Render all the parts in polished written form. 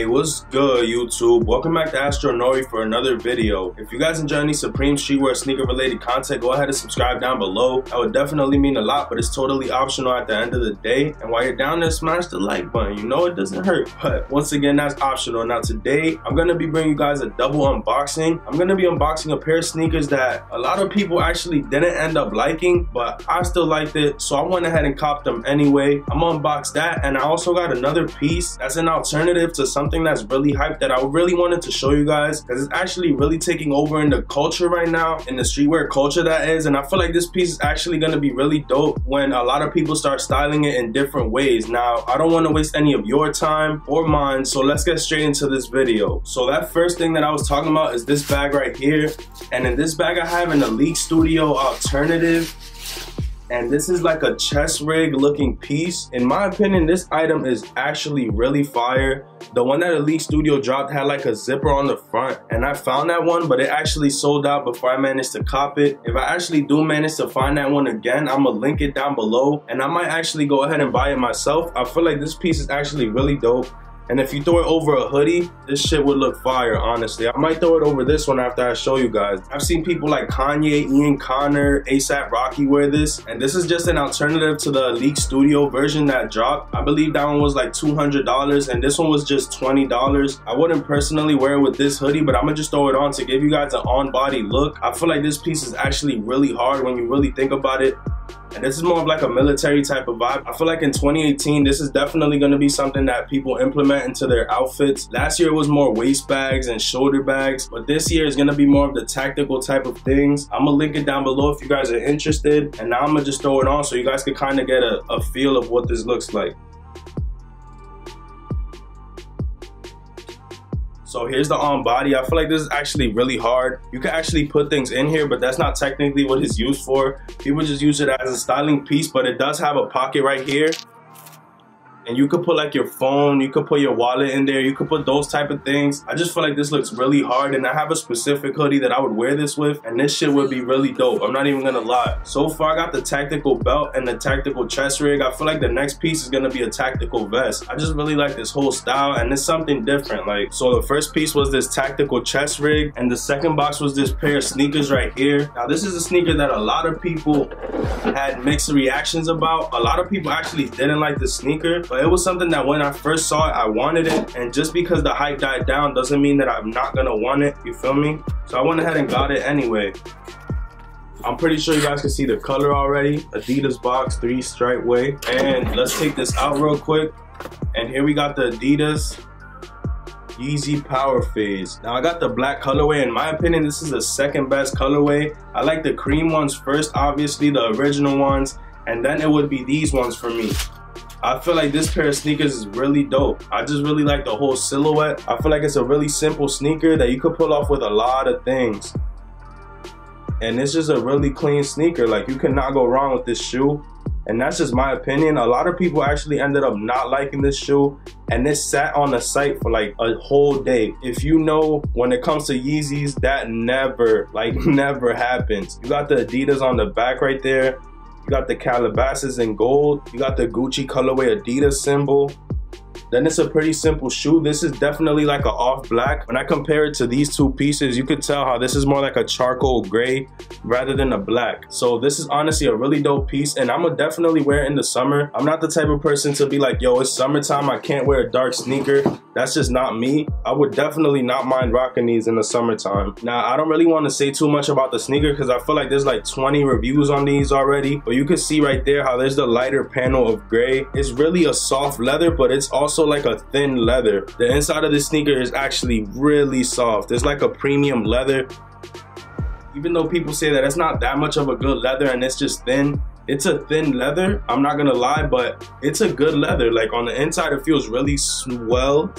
Hey, what's good, YouTube? Welcome back to Astro Nori for another video. If you guys enjoy any Supreme streetwear sneaker related content, go ahead and subscribe down below. That would definitely mean a lot, but it's totally optional at the end of the day. And while you're down there, smash the like button. You know it doesn't hurt, but once again, that's optional. Now today, I'm gonna be bringing you guys a double unboxing. I'm gonna be unboxing a pair of sneakers that a lot of people actually didn't end up liking, but I still liked it, so I went ahead and copped them anyway. I'm gonna unbox that, and I also got another piece that's an alternative to something that's really hyped that I really wanted to show you guys, because it's actually really taking over in the culture right now, in the streetwear culture that is. And I feel like this piece is actually going to be really dope when a lot of people start styling it in different ways. Now, I don't want to waste any of your time or mine, so let's get straight into this video. So that first thing that I was talking about is this bag right here, and in this bag I have an Alyx Studio Alternative. And this is like a chest rig looking piece. In my opinion, this item is actually really fire. The one that Alyx Studio dropped had like a zipper on the front, and I found that one, but it actually sold out before I managed to cop it. If I actually do manage to find that one again, I'm gonna link it down below, and I might actually go ahead and buy it myself. I feel like this piece is actually really dope. And if you throw it over a hoodie, this shit would look fire, honestly. I might throw it over this one after I show you guys. I've seen people like Kanye, Ian Connor, ASAP Rocky wear this. And this is just an alternative to the Alyx Studio version that dropped. I believe that one was like $200 and this one was just $20. I wouldn't personally wear it with this hoodie, but I'm gonna just throw it on to give you guys an on-body look. I feel like this piece is actually really hard when you really think about it. And this is more of like a military type of vibe. I feel like in 2018, this is definitely going to be something that people implement into their outfits. Last year it was more waist bags and shoulder bags, but this year is going to be more of the tactical type of things. I'm going to link it down below if you guys are interested. And now I'm going to just throw it on so you guys can kind of get a feel of what this looks like. So here's the on body. I feel like this is actually really hard. You can actually put things in here, but that's not technically what it's used for. People just use it as a styling piece, but it does have a pocket right here. And you could put like your phone, you could put your wallet in there, you could put those type of things. I just feel like this looks really hard, and I have a specific hoodie that I would wear this with, and this shit would be really dope. I'm not even gonna lie. So far I got the tactical belt and the tactical chest rig. I feel like the next piece is gonna be a tactical vest. I just really like this whole style, and it's something different. Like, so the first piece was this tactical chest rig, and the second box was this pair of sneakers right here. Now this is a sneaker that a lot of people had mixed reactions about. A lot of people actually didn't like the sneaker, but it was something that when I first saw it, I wanted it. And just because the hype died down doesn't mean that I'm not gonna want it, you feel me? So I went ahead and got it anyway. I'm pretty sure you guys can see the color already. Adidas box, 3-stripe way. And let's take this out real quick. And here we got the Adidas Yeezy powerphase. Now I got the black colorway. In my opinion, this is the second best colorway. I like the cream ones first, obviously the original ones, and then it would be these ones for me. I feel like this pair of sneakers is really dope. I just really like the whole silhouette. I feel like it's a really simple sneaker that you could pull off with a lot of things. And it's just a really clean sneaker. Like, you cannot go wrong with this shoe. And that's just my opinion. A lot of people actually ended up not liking this shoe, and this sat on the site for like a whole day. If you know, when it comes to Yeezys, that never happens. You got the Adidas on the back right there. You got the calabasas in gold. You got the Gucci colorway Adidas symbol. Then it's a pretty simple shoe. This is definitely like an off black. When I compare it to these two pieces, you could tell how this is more like a charcoal gray rather than a black. So this is honestly a really dope piece, and I'm gonna definitely wear it in the summer. I'm not the type of person to be like, yo, it's summertime, I can't wear a dark sneaker. That's just not me. I would definitely not mind rocking these in the summertime. Now, I don't really want to say too much about the sneaker because I feel like there's like 20 reviews on these already. But you can see right there how there's the lighter panel of gray. It's really a soft leather, but it's also like a thin leather. The inside of this sneaker is actually really soft. It's like a premium leather. Even though people say that it's not that much of a good leather and it's just thin, it's a thin leather, I'm not gonna lie, but it's a good leather. Like, on the inside it feels really swell,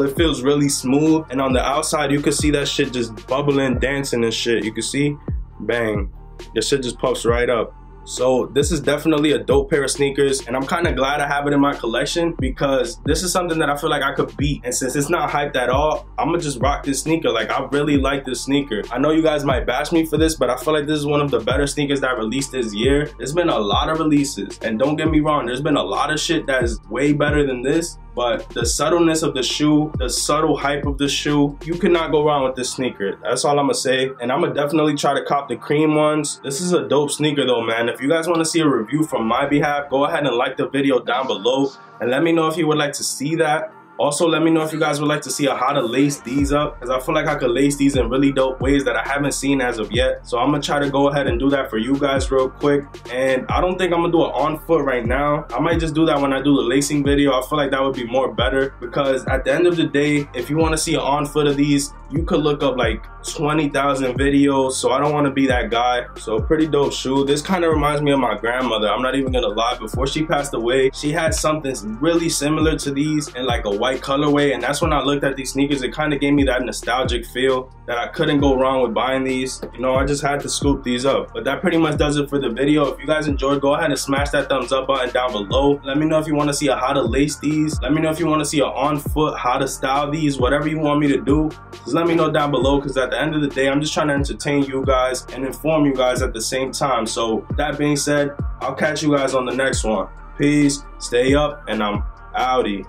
it feels really smooth, and on the outside you can see that shit just bubbling, dancing and shit. You can see, bang, the shit just puffs right up. So this is definitely a dope pair of sneakers, and I'm kind of glad I have it in my collection because this is something that I feel like I could beat. And since it's not hyped at all, I'm gonna just rock this sneaker. Like, I really like this sneaker. I know you guys might bash me for this, but I feel like this is one of the better sneakers that released this year. There's been a lot of releases, and don't get me wrong, there's been a lot of shit that is way better than this. but the subtleness of the shoe, the subtle hype of the shoe, you cannot go wrong with this sneaker. That's all I'm gonna say. And I'm gonna definitely try to cop the cream ones. This is a dope sneaker though, man. If you guys want to see a review from my behalf, go ahead and like the video down below and let me know if you would like to see that. Also, let me know if you guys would like to see how to lace these up, because I feel like I could lace these in really dope ways that I haven't seen as of yet. So I'm gonna try to go ahead and do that for you guys real quick. And I don't think I'm gonna do it on foot right now. I might just do that when I do the lacing video. I feel like that would be more better, because at the end of the day, if you want to see an on foot of these, you could look up like 20,000 videos. So I don't want to be that guy. So pretty dope shoe. This kind of reminds me of my grandmother. I'm not even gonna lie. Before she passed away, she had something really similar to these in like a white colorway, and that's when I looked at these sneakers. It kind of gave me that nostalgic feel that I couldn't go wrong with buying these. You know, I just had to scoop these up. But that pretty much does it for the video. If you guys enjoyed, go ahead and smash that thumbs up button down below. Let me know if you want to see how to lace these. Let me know if you want to see a on foot, how to style these, whatever you want me to do. Just let me know down below, because at the end of the day, I'm just trying to entertain you guys and inform you guys at the same time. So with that being said, I'll catch you guys on the next one. Peace, stay up, and I'm outie.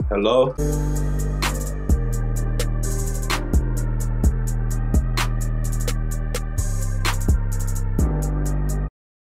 Hello?